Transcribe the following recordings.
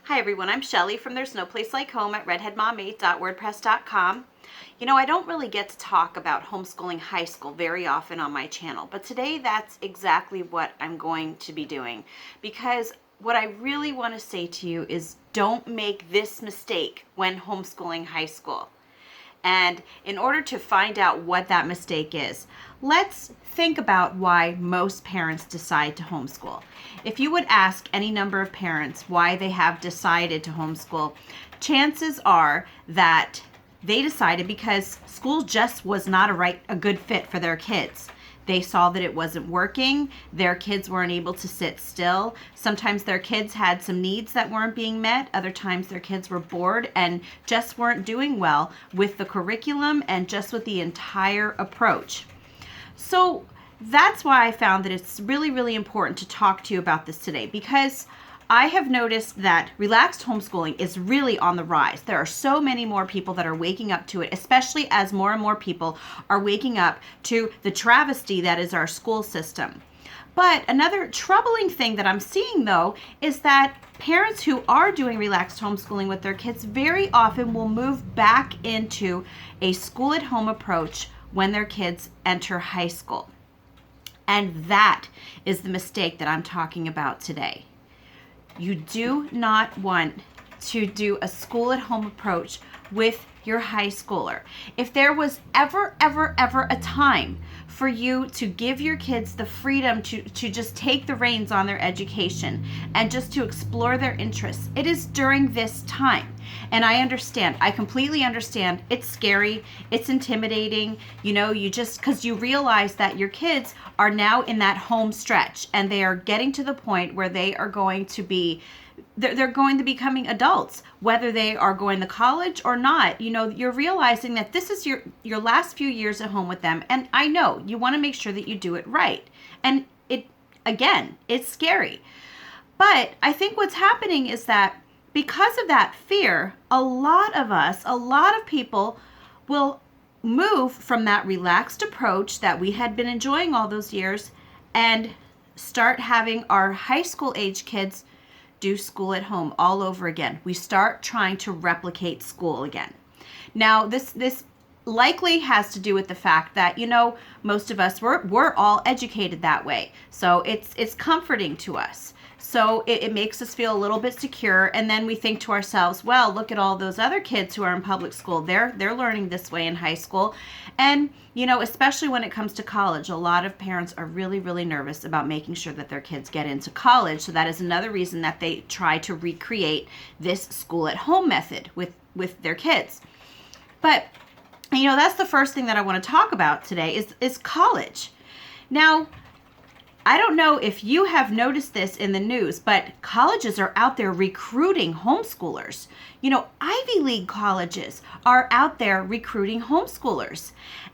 Hi everyone, I'm Shelly from There's No Place Like Home at redheadmom8.wordpress.com. You know, I don't really get to talk about homeschooling high school very often on my channel, but today that's exactly what I'm going to be doing, because what I really want to say to you is don't make this mistake when homeschooling high school. And in order to find out what that mistake is, let's think about why most parents decide to homeschool. If you would ask any number of parents why they have decided to homeschool, chances are that they decided because school just was not a good fit for their kids. They saw that it wasn't working. Their kids weren't able to sit still. Sometimes their kids had some needs that weren't being met. Other times their kids were bored and just weren't doing well with the curriculum and just with the entire approach. So that's why I found that it's really, really important to talk to you about this today, because I have noticed that relaxed homeschooling is really on the rise. There are so many more people that are waking up to it, especially as more and more people are waking up to the travesty that is our school system. But another troubling thing that I'm seeing, though, is that parents who are doing relaxed homeschooling with their kids very often will move back into a school-at-home approach when their kids enter high school. And that is the mistake that I'm talking about today. You do not want to do a school-at-home approach with your high schooler. If there was ever a time for you to give your kids the freedom to just take the reins on their education and just to explore their interests, it is during this time. And I completely understand. It's scary, it's intimidating, because you realize that your kids are now in that home stretch and they are getting to the point where they are going to be they're going to be becoming adults, whether they are going to college or not. You're realizing that this is your last few years at home with them. And I know you want to make sure that you do it right. And it's scary. But I think what's happening is that because of that fear, a lot of people will move from that relaxed approach that we had been enjoying all those years and start having our high school age kids do school at home all over again. We start trying to replicate school again. Now, this likely has to do with the fact that, most of us, we're all educated that way. So it's comforting to us. So it makes us feel a little bit secure. And then we think to ourselves, well, look at all those other kids who are in public school. They're learning this way in high school. And, especially when it comes to college, a lot of parents are really, really nervous about making sure that their kids get into college. So that is another reason that they try to recreate this school at home method with their kids. But, that's the first thing that I want to talk about today is college. Now, I don't know if you have noticed this in the news, but colleges are out there recruiting homeschoolers. Ivy League colleges are out there recruiting homeschoolers.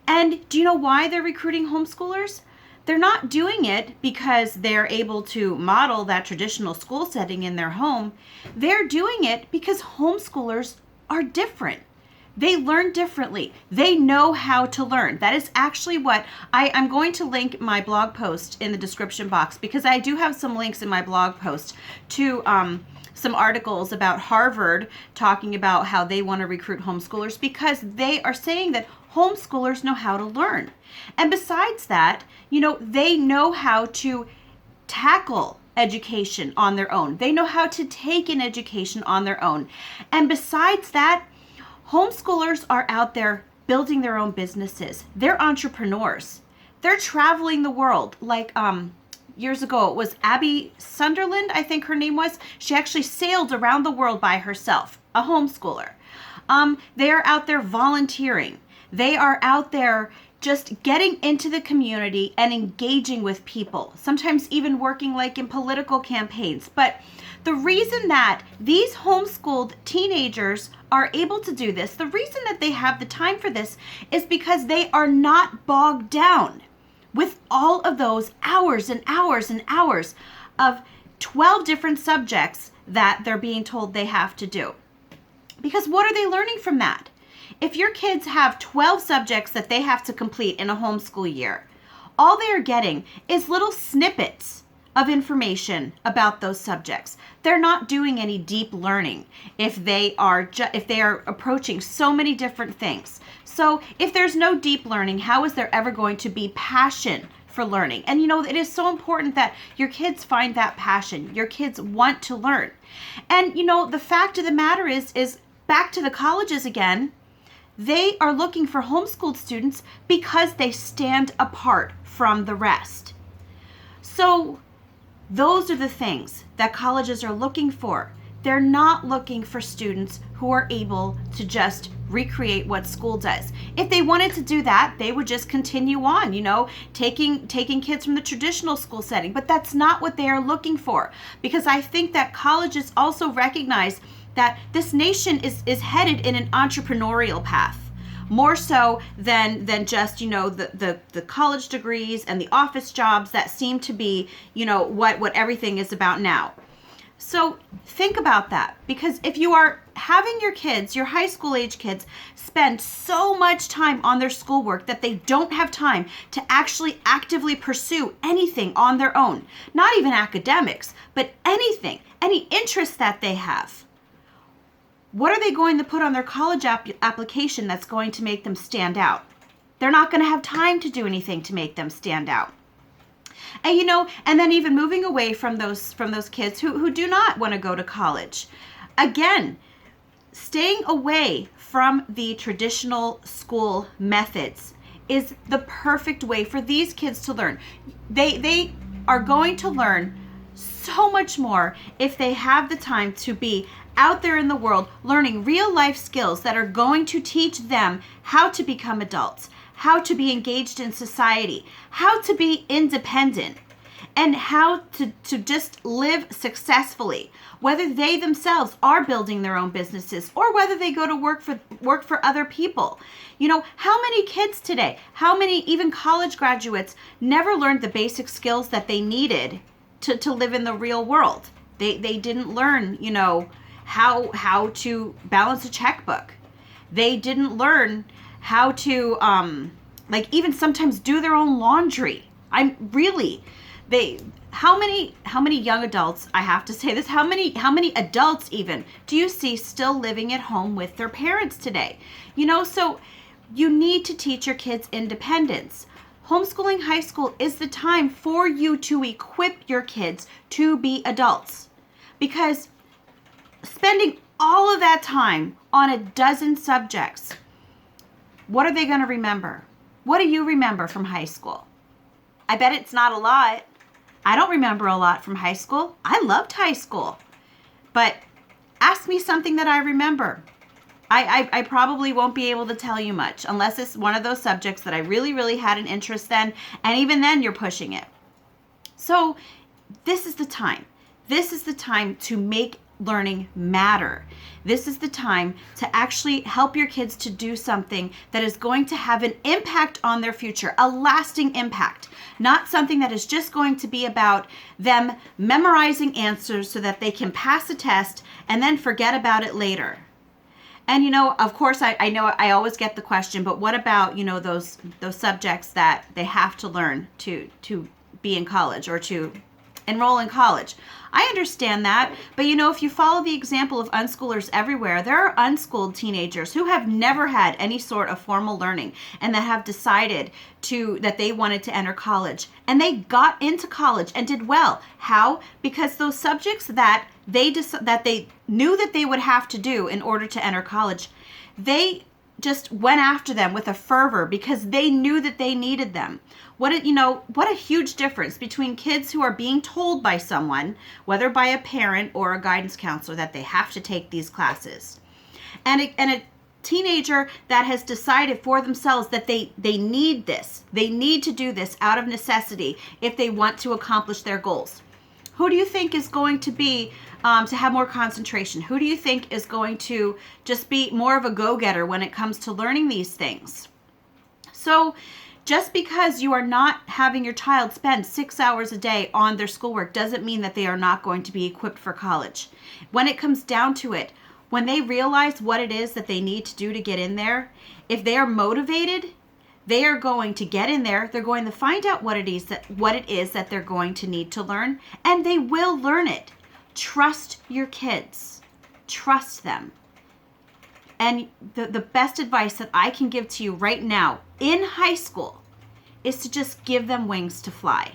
And do you know why they're recruiting homeschoolers? They're not doing it because they're able to model that traditional school setting in their home. They're doing it because homeschoolers are different. They learn differently. They know how to learn. That is actually what I'm going to link my blog post in the description box, because I do have some links in my blog post to some articles about Harvard talking about how they want to recruit homeschoolers because they are saying that homeschoolers know how to learn. And besides that, they know how to tackle education on their own. They know how to take an education on their own. And besides that, homeschoolers are out there building their own businesses. They're entrepreneurs. They're traveling the world. Like years ago, it was Abby Sunderland, I think her name was. She actually sailed around the world by herself, a homeschooler. They are out there volunteering. They are out there just getting into the community and engaging with people, sometimes even working like in political campaigns. But the reason that these homeschooled teenagers are able to do this, the reason that they have the time for this, is because they are not bogged down with all of those hours and hours and hours of 12 different subjects that they're being told they have to do. Because what are they learning from that? If your kids have 12 subjects that they have to complete in a homeschool year, all they are getting is little snippets of information about those subjects. They're not doing any deep learning if they are approaching so many different things. So if there's no deep learning, how is there ever going to be passion for learning? And it is so important that your kids find that passion. Your kids want to learn. And the fact of the matter is back to the colleges again. They are looking for homeschooled students because they stand apart from the rest. So those are the things that colleges are looking for. They're not looking for students who are able to just recreate what school does. If they wanted to do that, they would just continue on, taking kids from the traditional school setting. But that's not what they are looking for, because I think that colleges also recognize that this nation is headed in an entrepreneurial path. More so than just, the college degrees and the office jobs that seem to be, what everything is about now. So think about that, because if you are having your kids, your high school age kids, spend so much time on their schoolwork that they don't have time to actually actively pursue anything on their own, not even academics, but anything, any interest that they have, what are they going to put on their college application that's going to make them stand out? They're not going to have time to do anything to make them stand out. And and then even moving away from those kids who do not want to go to college. Again, staying away from the traditional school methods is the perfect way for these kids to learn. They are going to learn so much more if they have the time to be out there in the world learning real life skills that are going to teach them how to become adults, how to be engaged in society, how to be independent, and how to just live successfully, whether they themselves are building their own businesses or whether they go to work for other people. How many kids today, how many even college graduates never learned the basic skills that they needed to live in the real world? They didn't learn, how to balance a checkbook. They didn't learn how to even sometimes do their own laundry. How many young adults, I have to say this, how many adults even do you see still living at home with their parents today? So you need to teach your kids independence. Homeschooling high school is the time for you to equip your kids to be adults, because spending all of that time on a dozen subjects, what are they going to remember? What do you remember from high school? I bet it's not a lot. I don't remember a lot from high school. I loved high school. But ask me something that I remember. I probably won't be able to tell you much unless it's one of those subjects that I really, really had an interest in. And even then, you're pushing it. So this is the time. This is the time to make learning matter. This is the time to actually help your kids to do something that is going to have an impact on their future, a lasting impact, not something that is just going to be about them memorizing answers so that they can pass a test and then forget about it later. And of course, I know I always get the question, but what about those subjects that they have to learn to be in college or to enroll in college? I understand that, but if you follow the example of unschoolers everywhere, there are unschooled teenagers who have never had any sort of formal learning and that have decided that they wanted to enter college, and they got into college and did well. How? Because those subjects that they knew that they would have to do in order to enter college, they just went after them with a fervor because they knew that they needed them. What a huge difference between kids who are being told by someone, whether by a parent or a guidance counselor, that they have to take these classes, and a teenager that has decided for themselves that they need this. They need to do this out of necessity if they want to accomplish their goals. Who do you think is going to be to have more concentration? Who do you think is going to just be more of a go-getter when it comes to learning these things? So just because you are not having your child spend 6 hours a day on their schoolwork doesn't mean that they are not going to be equipped for college. When it comes down to it, when they realize what it is that they need to do to get in there, if they are motivated, They are going to get in there. They're going to find out what it is that they're going to need to learn, and they will learn it. Trust your kids. Trust them. And the best advice that I can give to you right now in high school is to just give them wings to fly.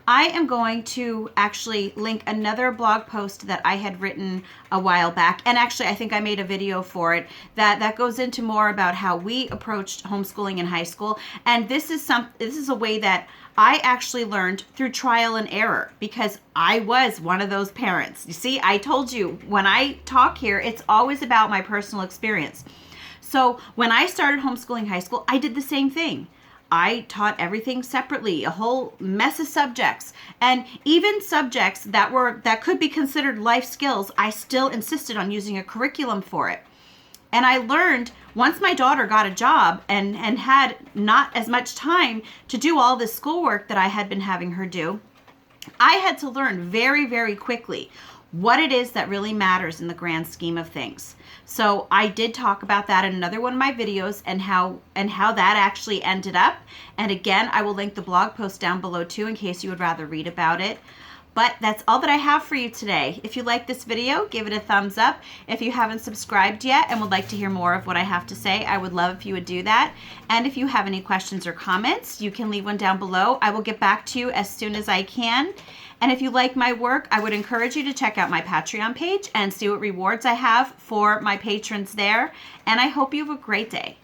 I am going to actually link another blog post that I had written a while back. And actually, I think I made a video for it that goes into more about how we approached homeschooling in high school. And this is a way that I actually learned through trial and error, because I was one of those parents. You see, I told you when I talk here, it's always about my personal experience. So when I started homeschooling high school, I did the same thing. I taught everything separately, a whole mess of subjects, and even subjects that could be considered life skills, I still insisted on using a curriculum for it. And I learned once my daughter got a job and had not as much time to do all the schoolwork that I had been having her do, I had to learn very, very quickly what it is that really matters in the grand scheme of things. So I did talk about that in another one of my videos, and how that actually ended up. And again, I will link the blog post down below too in case you would rather read about it. But that's all that I have for you today. If you like this video, give it a thumbs up. If you haven't subscribed yet and would like to hear more of what I have to say, I would love if you would do that. And if you have any questions or comments, you can leave one down below. I will get back to you as soon as I can. And if you like my work, I would encourage you to check out my Patreon page and see what rewards I have for my patrons there. And I hope you have a great day.